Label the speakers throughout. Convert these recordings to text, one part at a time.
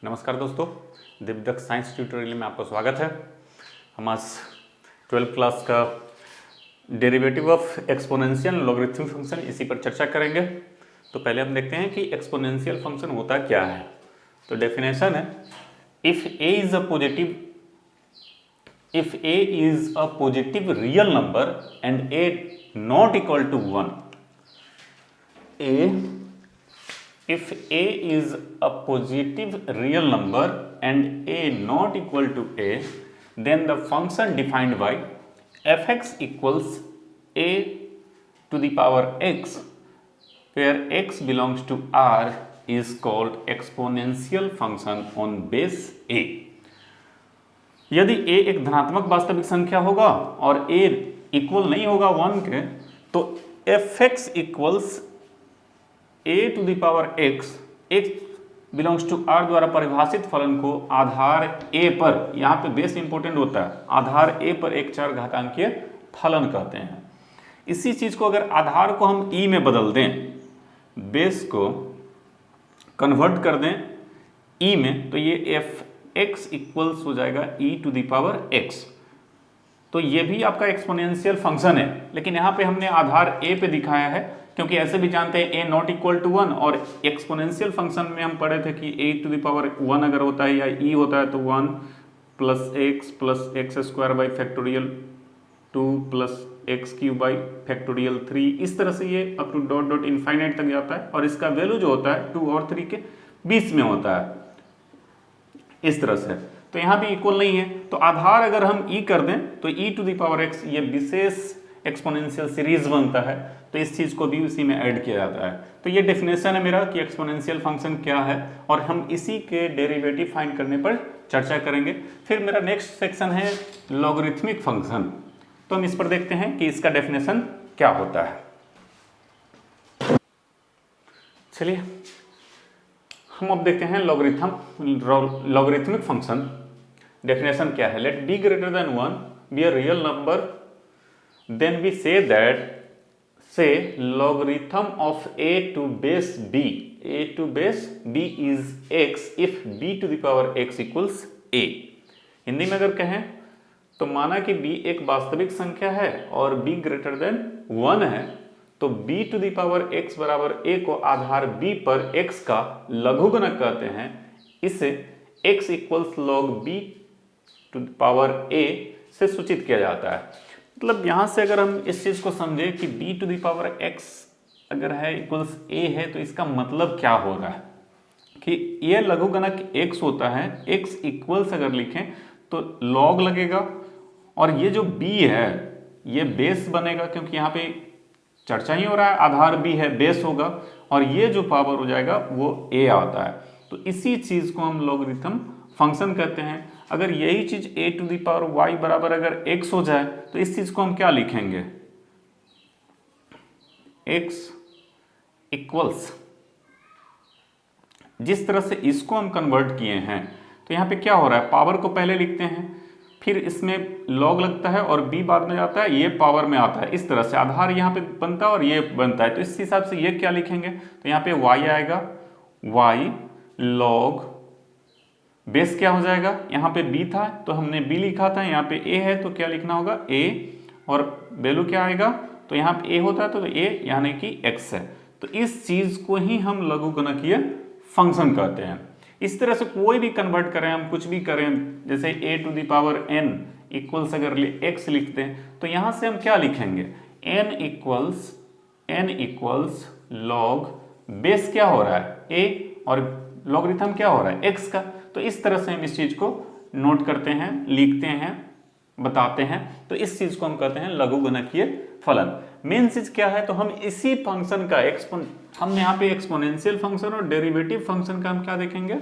Speaker 1: नमस्कार दोस्तों, दिव्यदक्ष science tutorial में आपका स्वागत है। हम आज 12th क्लास का derivative of exponential logarithmic function इसी पर चर्चा करेंगे। तो पहले हम देखते हैं कि एक्सपोनेंशियल फंक्शन होता क्या है। तो डेफिनेशन है, if a is a positive real number and a not equal to 1, if a is a positive real number and a not equal to a, then the function defined by fx equals a to the power x, where x belongs to R, is called exponential function on base a। यदि a एक धनात्मक वास्तविक संख्या होगा और a equal नहीं होगा 1 के, तो fx equals a to the power x, x belongs to r द्वारा परिभाषित फलन को आधार a पर, यहाँ पे बेस इंपॉर्टेंट होता है, आधार a पर एक चर घातांकीय फलन कहते हैं। इसी चीज को अगर आधार को हम e में बदल दें, बेस को कन्वर्ट कर दें e में, तो ये fx इक्वल्स हो जाएगा e to the power x। तो ये भी आपका एक्सपोनेंशियल फंक्शन है, लेकिन यहाँ पे हमने आधार a पे दिखाया है, क्योंकि ऐसे भी जानते हैं a नॉट इक्वल टू 1, और एक्सपोनेंशियल फंक्शन में हम पढ़े थे कि a टू द पावर 1 अगर होता है या e होता है तो 1 plus x square by factorial 2 plus x cube by factorial 3, इस तरह से ये up to dot dot infinite तक जाता है, और इसका वैल्यू जो होता है 2 और 3 के बीच में होता है, इस तरह से। तो यहाँ भी इक्वल नहीं है, तो आधार अगर हम e कर दें तो e to the power x ये विशेष एक्सपोनेंशियल सीरीज बनता है, तो इस चीज को भी उसी में ऐड किया जाता है। तो ये डेफिनेशन है मेरा कि एक्सपोनेंशियल फंक्शन क्या है, और हम इसी के डेरिवेटिव फाइंड करने पर चर्चा करेंगे। फिर मेरा नेक्स्ट सेक्शन है लॉगरिथमिक फंक्शन, तो हम इस पर देखते हैं कि इसका डेफिनेशन क्या होता है। चलिए हम अब देखते हैं लॉगरिथमिक फंक्शन। डेफिनेशन क्या है, let b greater than 1 be a real number, then we say that logarithm of a to base b is x if b to the power x equals a। Hindi में अगर कहें तो माना कि b एक वास्तविक संख्या है और b ग्रेटर देन 1 है, तो b to the power x बराबर a को आधार b पर x का लघुगणक कहते हैं। इसे x equals log b to the power a से सूचित किया जाता है। मतलब यहाँ से अगर हम इस चीज को समझे कि b to the power x अगर है इक्वल्स a है, तो इसका मतलब क्या हो रहा है कि ये लघुगणक x होता है, x इक्वल्स अगर लिखें तो log लगेगा, और ये जो b है ये बेस बनेगा, क्योंकि यहाँ पे चर्चा ही हो रहा है, आधार b है, बेस होगा, और ये जो पावर हो जाएगा वो a आता है। तो इसी चीज को हम लॉगरिथम फंक्शन कहते हैं। अगर यही चीज a to the power y बराबर अगर x हो जाए, तो इस चीज को हम क्या लिखेंगे, x इक्वल्स, जिस तरह से इसको हम कन्वर्ट किए हैं, तो यहाँ पे क्या हो रहा है, पावर को पहले लिखते हैं, फिर इसमें log लगता है और b बाद में जाता है, ये पावर में आता है, इस तरह से आधार यहाँ पे बनता है और ये बनता है। तो इस हिसाब से ये क्या लिखेंगे, तो यहाँ पे y आएगा, y log बेस क्या हो जाएगा, यहाँ पे b था तो हमने b लिखा था, यहाँ पे a है तो क्या लिखना होगा a, और वैल्यू क्या आएगा, तो यहाँ पे a होता है तो a यानी कि x है। तो इस चीज को ही हम लघुगणकीय फंक्शन कहते हैं। इस तरह से कोई भी कन्वर्ट करें, हम कुछ भी करें, जैसे a to the power n equals अगर x लिखते हैं, तो यहाँ से हम क्या लिखेंगे, n इक्वल्स log बेस क्या हो रहा है a, और लॉगरिथम क्या हो रहा है x का। तो इस तरह से हम इस चीज को नोट करते हैं, लिखते हैं, बताते हैं। तो इस चीज को हम कहते हैं लघुगणकीय फलन। मेन चीज क्या है, तो हम इसी फंक्शन का हम यहाँ पे एक्सपोनेंशियल फंक्शन और डेरिवेटिव फंक्शन का हम क्या देखेंगे,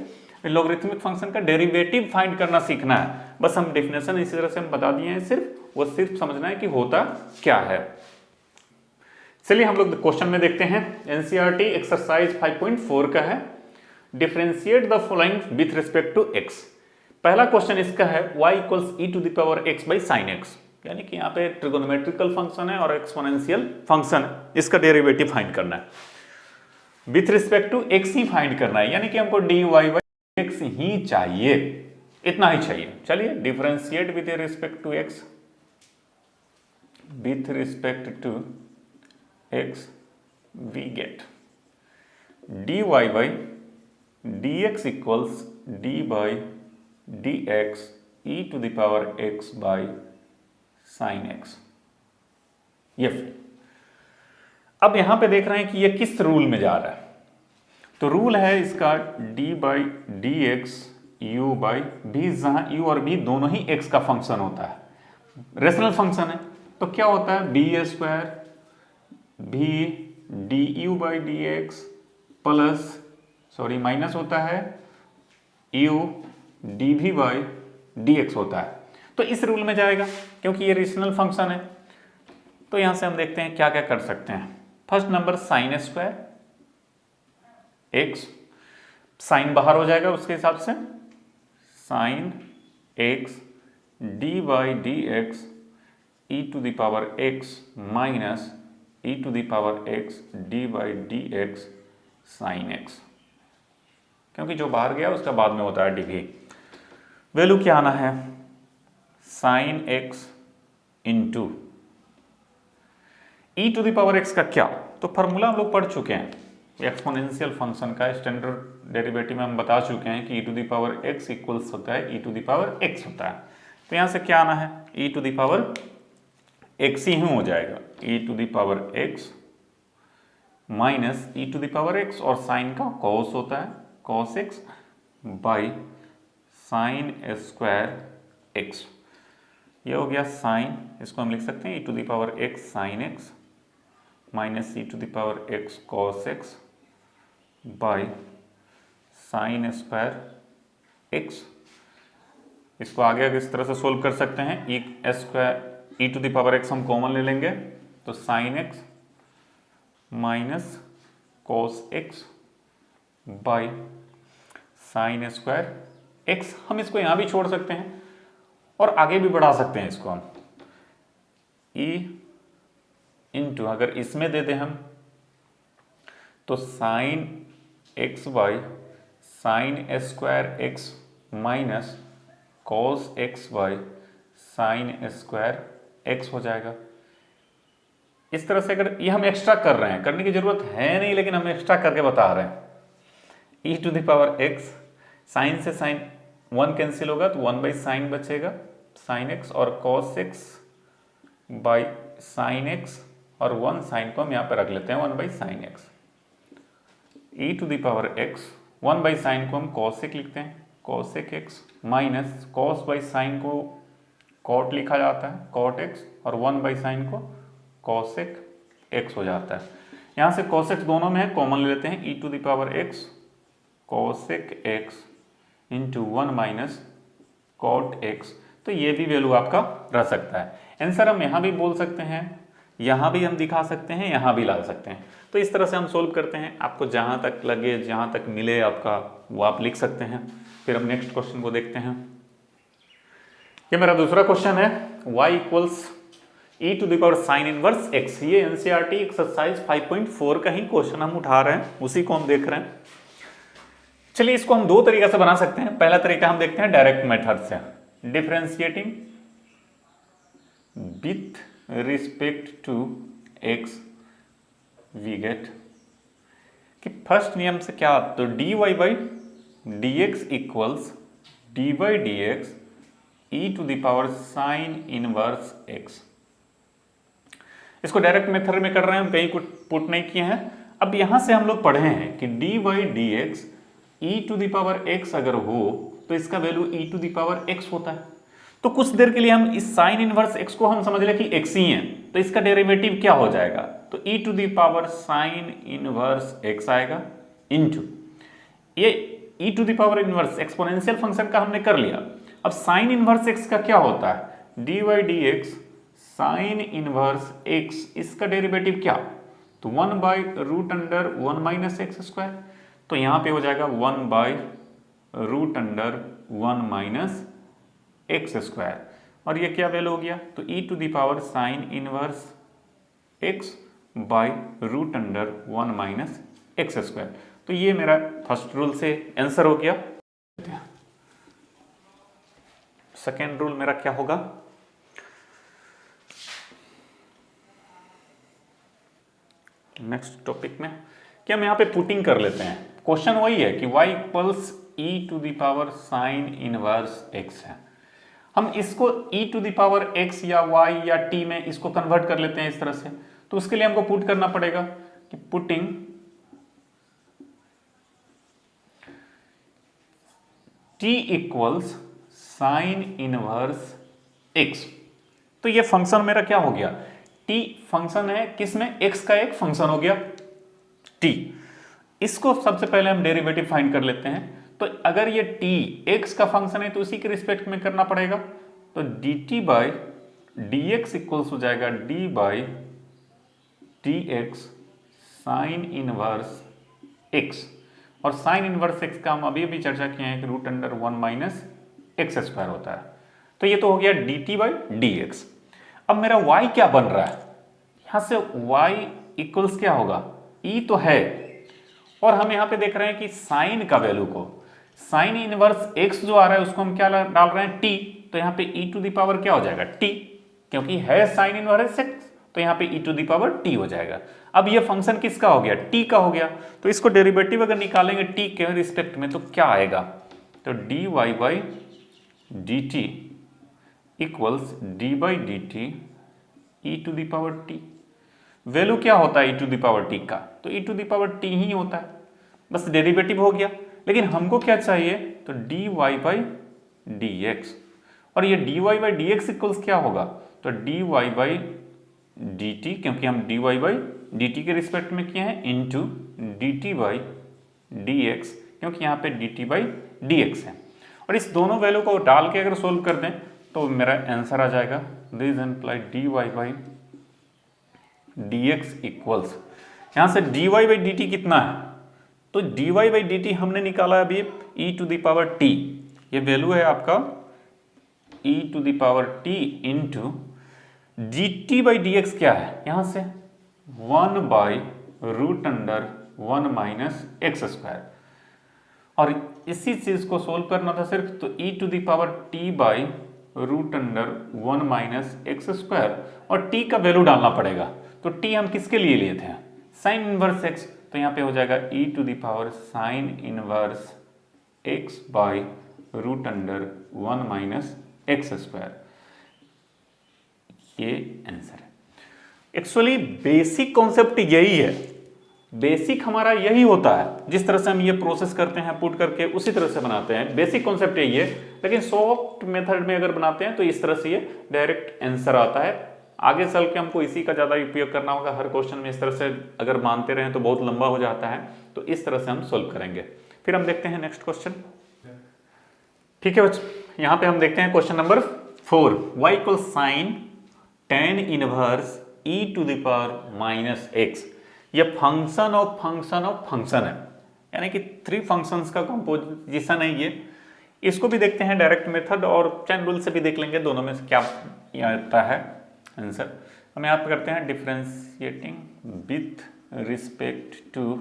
Speaker 1: लॉगरिथमिक फंक्शन का डेरिवेटिव फाइंड करना सीखना है। बस हम डेफिनेशन इसी तरह से हम बता दिए हैं, सिर्फ समझना है कि होता क्या है। चलिए हम लोग क्वेश्चन में देखते हैं। एनसीईआरटी एक्सरसाइज 5.4 का है, differentiate the following with respect to x। पहला क्वेश्चन इसका है y equals e to the power x by sine x, यानी कि यहाँ पे ट्रिगोनोमेट्रिकल फंक्शन है और एक्सपोनेंशियल फंक्शन है, इसका डेरिवेटिव फाइंड करना है। विथ रिस्पेक्ट टू x ही फाइंड करना है, यानी कि हमको dy एक्स ही चाहिए, इतना ही चाहिए। चलिए differentiate with respect to x, with respect to x we get dy by dx equals d by dx e to the power x by sin x। ये अब यहां पे देख रहे हैं कि ये किस रूल में जा रहा है, तो रूल है इसका d by dx u by b, जहां u और b दोनों ही x का फंक्शन होता है, रेशनल फंक्शन है। तो क्या होता है b square b du by dx plus sorry minus होता है u dv by dx होता है। तो इस रूल में जाएगा क्योंकि ये रेशनल फंक्शन है। तो यहां से हम देखते हैं क्या क्या कर सकते हैं। First number sine square x, sine बाहर हो जाएगा उसके हिसाब से, sine x d by d x e to the power x minus e to the power x d by d x sine x, क्योंकि जो बाहर गया उसका बाद में होता है डिवी। वैल्यू क्या आना है, sine x into e to the power x का क्या, तो फॉर्मूला हम लोग पढ़ चुके हैं एक्सपोनेंशियल फंक्शन का, स्टैंडर्ड डेरिवेटिव में हम बता चुके हैं कि e to the power x equals होता है e to the power x होता है। तो यहाँ से क्या आना है, e to the power x ही हो जाएगा, e to the power x minus e to the power x, और साइन का कॉस होता है cos x by sine square x. ये हो गया साइन, इसको हम लिख सकते हैं e to the power x sine x minus e to the power x cos x by sine square x. इसको आगे इस तरह से सोल्व कर सकते हैं, e square e to the power x हम कॉमन ले लेंगे तो sine x minus cos x by sine square x. हम इसको यहाँ भी छोड़ सकते हैं और आगे भी बढ़ा सकते हैं इसको हम, ई इंटू अगर इसमें दे दें हम तो sine x by sine square x minus cos x by sine square x हो जाएगा। इस तरह से अगर ये हम एक्स्ट्रा कर रहे हैं, करने की जरूरत है नहीं लेकिन हम एक्स्ट्रा करके बता रहे हैं, e to the power x, sine से साइन वन कैंसिल होगा तो वन बाई साइन बचेगा साइन एक्स, और cos x by sine x, और वन साइन को हम यहाँ पर रख लेते हैं one by sine x, e to the power x, one by sine को हम कॉसेक लिखते हैं cosec x minus cos by sine को कॉट लिखा जाता है कॉट एक्स, और वन बाई साइन को कॉसेक एक्स हो जाता है। यहाँ से कॉसेक दोनों में है, कॉमन ले लेते हैं, e to the power x cosec x into one minus cot x. तो ये भी वैल्यू आपका रह सकता है। आंसर हम यहाँ भी बोल सकते हैं, यहाँ भी हम दिखा सकते हैं, यहाँ भी ला सकते हैं। तो इस तरह से हम सोल्व करते हैं, आपको जहाँ तक लगे जहाँ तक मिले आपका वो आप लिख सकते हैं। फिर हम नेक्स्ट क्वेश्चन को देखते हैं। ये मेरा दूसरा क्वेश्चन है, y equals e to the power sine inverse x. ये एनसीईआरटी एक्सरसाइज 5.4 का ही क्वेश्चन हम उठा रहे हैं, उसी को हम देख रहे हैं। चलिए इसको हम दो तरीका से बना सकते हैं। पहला तरीका हम देखते हैं डायरेक्ट मेथड से, differentiating with respect to x we get कि फर्स्ट नियम से क्या, तो d y by d x equals d by d x e to the power sine inverse x. इसको डायरेक्ट मेथड में कर रहे हैं हम, कहीं कुछ पुट नहीं किए हैं। अब यहां से हम लोग पढ़े हैं कि d by d x e to the power x अगर हो तो इसका value e to the power x होता है। तो कुछ देर के लिए हम इस साइन इनवर्स एक्स को हम समझ लें कि एक्स ही है, तो इसका डेरिवेटिव क्या हो जाएगा, तो e to the power sine inverse x आएगा इनटू ये e to the power inverse exponential function का हमने कर लिया। अब साइन इनवर्स एक्स का क्या होता है, d y d x sine inverse x, इसका डेरिवेटिव क्या, तो one by root under one minus x square. तो यहाँ पे हो जाएगा one by root under one minus x square, और ये क्या वैल्यू हो गया, तो e to the power sine inverse x by root under one minus x square. तो ये मेरा फर्स्ट रूल से आंसर हो गया। सेकेंड रूल मेरा क्या होगा, नेक्स्ट टॉपिक में कि हम यहाँ पे पुटिंग कर लेते हैं। क्वेश्चन वही है कि y equals e to the power sine inverse x है। हम इसको e to the power x या y या t में इसको कन्वर्ट कर लेते हैं इस तरह से। तो उसके लिए हमको पुट करना पड़ेगा कि putting t equals sign inverse x। तो ये फंक्शन मेरा क्या हो गया, t फंक्शन है किसमें, x का एक फंक्शन हो गया t। इसको सबसे पहले हम डेरिवेटिव फाइंड कर लेते हैं। तो अगर ये t x का फंक्शन है तो उसी के रिस्पेक्ट में करना पड़ेगा। तो dt बाई dx इक्वल्स हो जाएगा d by dx sine inverse x। और साइन इनवर्स x का हम अभी चर्चा किए हैं कि root under 1 minus x square होता है। तो ये तो हो गया dt बाई dx। अब मेरा y क्या बन रहा है, यहां से y इक्वल्स क्या होगा, e तो है, और हम यहां पे देख रहे हैं कि साइन का वैल्यू को, साइन इनवर्स x जो आ रहा है उसको हम क्या डाल रहे हैं, t। तो यहाँ पे e टू द पावर क्या हो जाएगा, t, क्योंकि है साइन इनवर्स x, तो यहाँ पे e to the power t हो जाएगा। अब ये फंक्शन किसका हो गया, t का हो गया। तो इसको डेरिवेटिव अगर निकालेंगे t के रिस्पेक्ट में तो क्या आएगा, तो dy by dt equals d by d t e to the power t. Value क्या होता है e to the power t का, तो e to the power t ही होता है, बस डेरिवेटिव हो गया। लेकिन हमको क्या चाहिए, तो dy बाई dx, और ये dy बाई dx इक्वल्स क्या होगा, तो dy बाई dt, क्योंकि हम dy बाई dt के रिस्पेक्ट में किए हैं, इंटू dt बाई dx, क्योंकि यहाँ पे dt बाई dx है। और इस दोनों वैल्यू को डाल के अगर सोल्व कर दें तो मेरा आंसर आ जाएगा, this imply dy by dx equals, यहाँ से dy बाई dt कितना है, तो dy बाई dt हमने निकाला अभी e to the power t, ये वैल्यू है आपका e to the power t into dt by dx क्या है, यहाँ से 1 by root under 1 minus x square. और इसी चीज को सोल्व करना था सिर्फ, तो e to the power t by root under 1 minus x square, और t का वैल्यू डालना पड़ेगा। तो t हम किसके लिए लिए थे, साइन इनवर्स x, तो यहाँ पे हो जाएगा e to the power sine inverse x by root under 1 minus x square. ये आंसर है। एक्चुअली बेसिक कॉन्सेप्ट यही है, बेसिक हमारा यही होता है, जिस तरह से हम ये प्रोसेस करते हैं पुट करके उसी तरह से बनाते हैं, बेसिक कॉन्सेप्ट यही है। लेकिन सॉफ्ट मेथड में अगर बनाते हैं तो इस तरह से ये डायरेक्ट आंसर आता है। आगे चल के हमको इसी का ज़्यादा उपयोग करना होगा, हर क्वेश्चन में इस तरह से अगर मानते रहें तो बहुत लंबा हो जाता है, तो इस तरह से हम सोल्व करेंगे। फिर हम देखते हैं नेक्स्ट क्वेश्चन। ठीक है बच्चों, यहाँ पे हम देखते हैं question number 4, y equal sine tan inverse e to the power minus x. ये फंक्शन ऑफ फंक्शन है, यानी कि 3 फंक्शंस का कंपोजिशन है ये। इसको भी देखते हैं डायरेक्ट मेथड, और चैन रूल से भी देख लेंगे दोनों में से क्या आता है आंसर। हम यहाँ पे करते हैं differentiating with respect to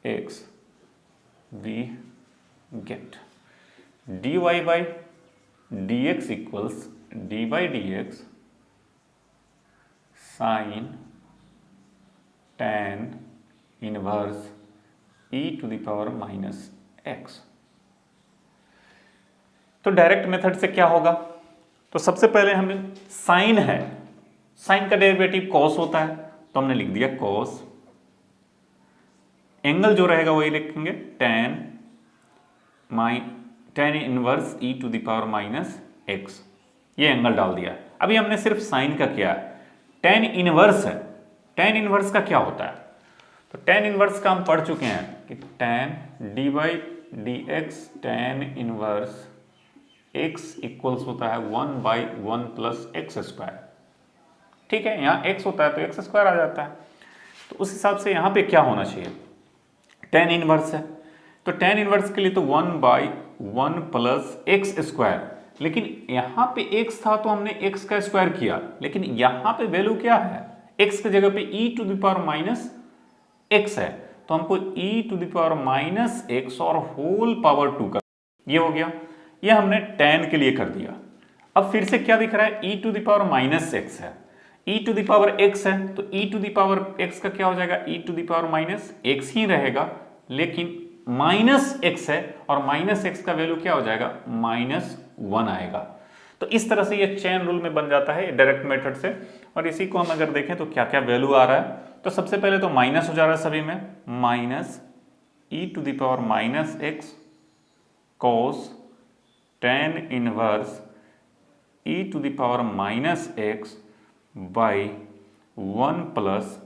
Speaker 1: x, we get dy by dx equals d by dx sine tan inverse e to the power minus x. तो डायरेक्ट मेथड से क्या होगा, तो सबसे पहले हमें साइन है, साइन का डेरिवेटिव कॉस होता है, तो हमने लिख दिया कॉस। एंगल जो रहेगा वही लिखेंगे tan inverse e to the power minus x, ये एंगल डाल दिया। अभी हमने सिर्फ साइन का किया, tan इनवर्स है, tan इनवर्स का क्या होता है, तो tan इनवर्स का हम पढ़ चुके हैं कि tan D by d x tan inverse x equals होता है 1 बाई 1 प्लस एक्स स्क्वायर। ठीक है, यहाँ x होता है तो एक्स स्क्वायर आ जाता है। तो उस हिसाब से यहाँ पे क्या होना चाहिए, tan इनवर्स है, तो tan इनवर्स के लिए तो 1 बाई 1 प्लस एक्स स्क्वायर। लेकिन यहाँ पे x था तो हमने x का स्क्वायर किया, लेकिन यहाँ पे वैल्यू क्या है, x की जगह पे e to the power minus x है, तो हमको e to the power minus x और होल पावर 2 का, ये हो गया। ये हमने tan के लिए कर दिया। अब फिर से क्या दिख रहा है, e to the power minus x है, e to the power x है, तो e to the power x का क्या हो जाएगा, e to the power minus x ही रहेगा, लेकिन माइनस x है और माइनस x का वैल्यू क्या हो जाएगा, -1 आएगा। तो इस तरह से ये चेन रूल में बन जाता है डायरेक्ट मेथड से। और इसी को हम अगर देखें तो क्या क्या वैल्यू आ रहा है, तो सबसे पहले तो माइनस हो जा रहा है सभी में, minus e to the power minus x cos tan inverse e to the power minus x by 1 plus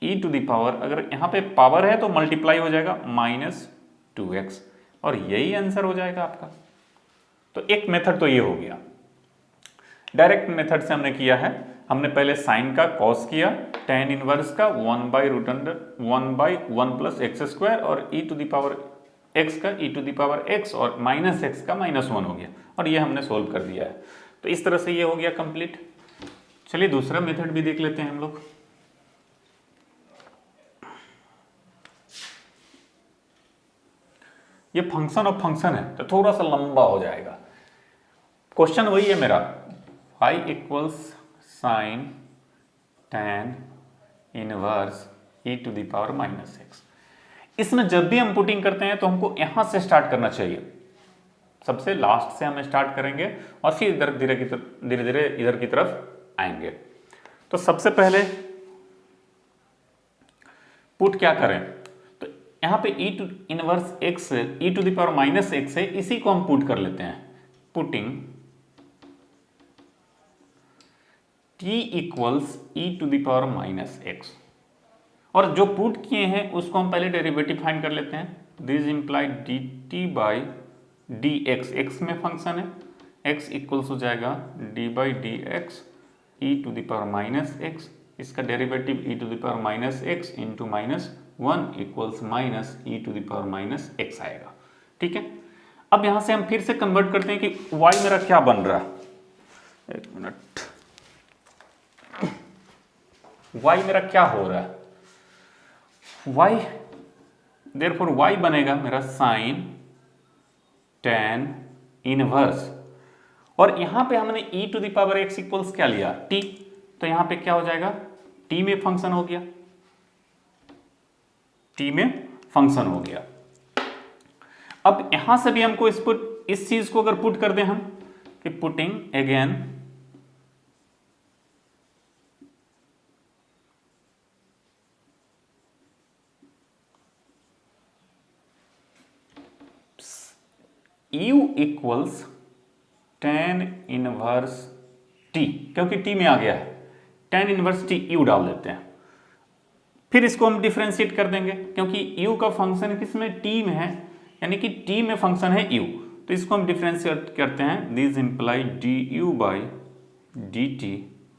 Speaker 1: e to the power, अगर यहाँ पे पावर है तो मल्टीप्लाई हो जाएगा -2x, और यही आंसर हो जाएगा आपका। तो एक मेथड तो ये हो गया, डायरेक्ट मेथड से हमने किया है। हमने पहले साइन का कॉस किया, tan इनवर्स का 1/1 प्लस एक्स स्क्वायर, और e to the power x का e to the power x, और माइनस एक्स का -1 हो गया, और ये हमने सोल्व कर दिया है। तो इस तरह से ये हो गया कंप्लीट। चलिए दूसरा मेथड भी देख लेते हैं हम लोग। ये फंक्शन ऑफ फंक्शन है तो थोड़ा सा लंबा हो जाएगा। क्वेश्चन वही है मेरा, y equals sine tan inverse e to the power minus x. इसमें जब भी हम पुटिंग करते हैं तो हमको यहां से स्टार्ट करना चाहिए, सबसे लास्ट से हम स्टार्ट करेंगे और फिर इधर धीरे धीरे इधर की तरफ आएंगे। तो सबसे पहले पुट क्या करें, तो यहां पे e to inverse x e to the power minus x है, इसी को हम पुट कर लेते हैं। Putting t equals e to the power minus x, और जो पुट किए हैं उसको हम पहले डेरिवेटिव फाइंड कर लेते हैं। This imply dt by dx, x में फंक्शन है, x इक्वल्स हो जाएगा d by d x e to the power minus x, इसका derivative e to the power minus x into -1 equals minus e to the power minus x आएगा। ठीक है, अब यहां से हम फिर से कन्वर्ट करते हैं कि y मेरा क्या बन रहा है, एक मिनट, y मेरा क्या हो रहा है, y देयरफॉर y बनेगा मेरा साइन tan इनवर्स, और यहां पे हमने e to the power x equals क्या लिया, t, तो यहां पे क्या हो जाएगा, t में फंक्शन हो गया, t में फंक्शन हो गया। अब यहां से भी हमको इस चीज को अगर पुट कर दें हम, कि putting again u equals tan inverse t, क्योंकि t में आ गया है, tan इनवर्स t u डाल देते हैं, फिर इसको हम डिफरेंशिएट कर देंगे, क्योंकि u का फंक्शन किसमें, t में है, यानी कि t में फंक्शन है u, तो इसको हम डिफरेंशिएट करते हैं। This imply du by dt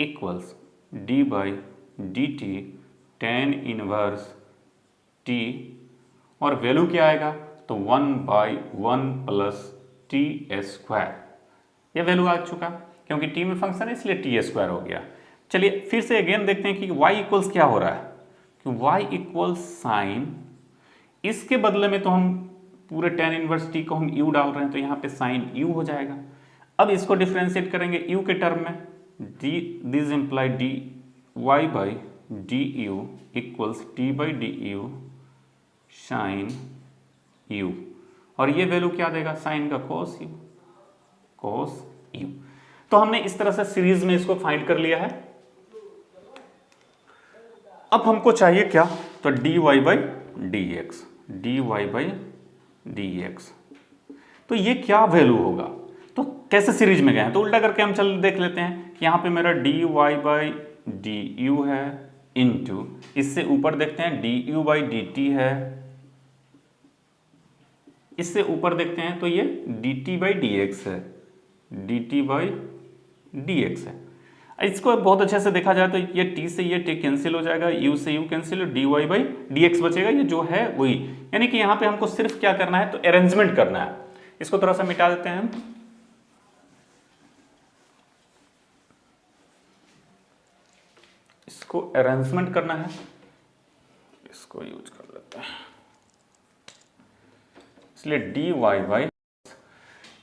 Speaker 1: equals d by dt tan inverse t, और वैल्यू क्या आएगा, तो 1/1 प्लस टी स्क्वायर, ये वैल्यू आ चुका, क्योंकि t में फंक्शन है इसलिए टी स्क्वायर हो गया। चलिए फिर से अगेन देखते हैं कि y इक्वल्स क्या हो रहा है, कि y इक्वल्स साइन, इसके बदले में तो हम पूरे tan इनवर्स t को हम u डाल रहे हैं, तो यहाँ पे साइन u हो जाएगा। अब इसको डिफ्रेंशिएट करेंगे u के टर्म में, this imply d y by d u equals t by d u sine u, और ये वैल्यू क्या देगा, साइन का cos u। तो हमने इस तरह से सीरीज में इसको फाइंड कर लिया है। अब हमको चाहिए क्या, तो dy बाई dx, तो ये क्या वैल्यू होगा, तो कैसे सीरीज में गए हैं, तो उल्टा करके हम चल देख लेते हैं कि यहाँ पे मेरा dy बाई du है, इनटू इससे ऊपर देखते हैं du बाई dt है, इससे ऊपर देखते हैं तो ये dt बाई dx है, dt बाई dx है। इसको बहुत अच्छे से देखा जाए तो ये t से ये t कैंसिल हो जाएगा, u से u cancel, dy by dx बचेगा, ये जो है वही, यानी कि यहाँ पे हमको सिर्फ क्या करना है, तो अरेंजमेंट करना है। इसको थोड़ा सा मिटा देते हैं हम, इसको अरेंजमेंट करना है, इसको यूज कर लेते हैं, इसलिए dy by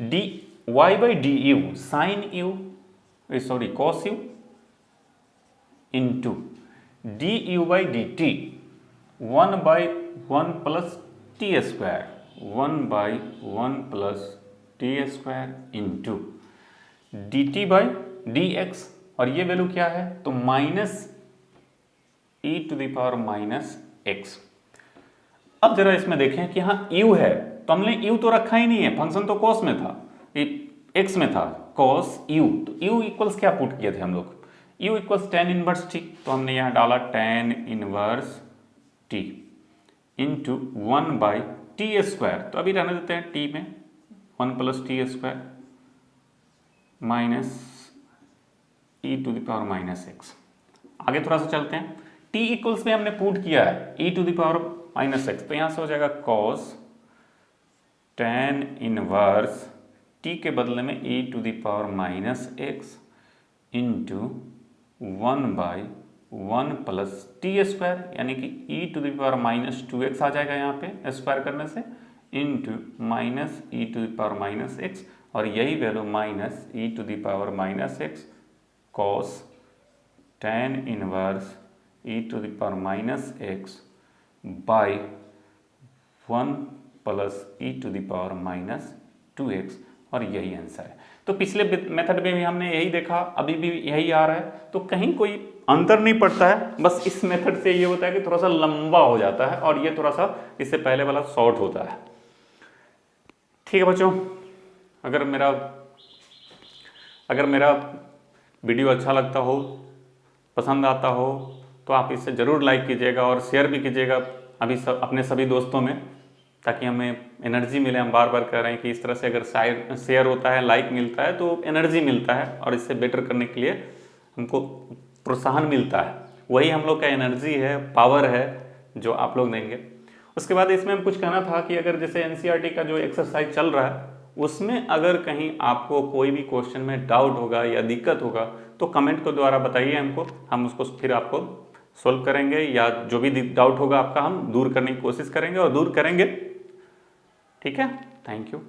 Speaker 1: d y by d u sine u sorry cos u into d u by d t 1/1 plus t square 1/1 plus t square into d t by d x, और ये value क्या है तो minus e to the power minus x. अब जरा इसमें देखें कि हाँ u है तो हमने u तो रखा ही नहीं है, फंक्शन तो cos में था, x में था cos u, तो u इक्वल्स क्या पुट किए थे हम लोग, u equals tan inverse t, तो हमने यहाँ डाला tan inverse t into 1/t square, तो अभी रहने देते हैं t में 1 plus t square minus e to the power minus x. आगे थोड़ा सा चलते हैं, t इक्वल्स में हमने पुट किया है e to the power minus x, तो यहाँ से हो जाएगा cos tan इनवर्स t के बदले में e to the power minus x into 1/1 plus t square, यानी कि e to the power minus 2x आ जाएगा यहाँ पे स्क्वायर करने से, into minus e to the power minus x, और यही value minus e to the power minus x cos tan inverse e to the power minus x by 1 plus e to the power minus 2x, और यही answer है। तो पिछले method में भी हमने यही देखा, अभी भी यही आ रहा है, तो कहीं कोई अंतर नहीं पड़ता है, बस इस मेथड से ये होता है कि थोड़ा सा लंबा हो जाता है और ये थोड़ा सा इससे पहले वाला शॉर्ट होता है। ठीक है बच्चों, अगर मेरा वीडियो अच्छा लगता हो, पसंद आता हो, तो आप इसे ज़रूर लाइक कीजिएगा और शेयर भी कीजिएगा अपने सभी दोस्तों में, ताकि हमें एनर्जी मिले। हम बार बार कह रहे हैं कि इस तरह से अगर शेयर होता है, लाइक मिलता है, तो एनर्जी मिलता है और इससे बेटर करने के लिए हमको प्रोत्साहन मिलता है। वही हम लोग का एनर्जी है, पावर है जो आप लोग देंगे। उसके बाद इसमें हम कुछ कहना था कि अगर जैसे एनसीईआरटी का जो एक्सरसाइज चल रहा है उसमें अगर कहीं आपको कोई भी क्वेश्चन में डाउट होगा या दिक्कत होगा तो कमेंट के द्वारा बताइए हमको, हम उसको फिर आपको सोल्व करेंगे, या जो भी डाउट होगा आपका हम दूर करने की कोशिश करेंगे और दूर करेंगे। ठीक है, थैंक यू।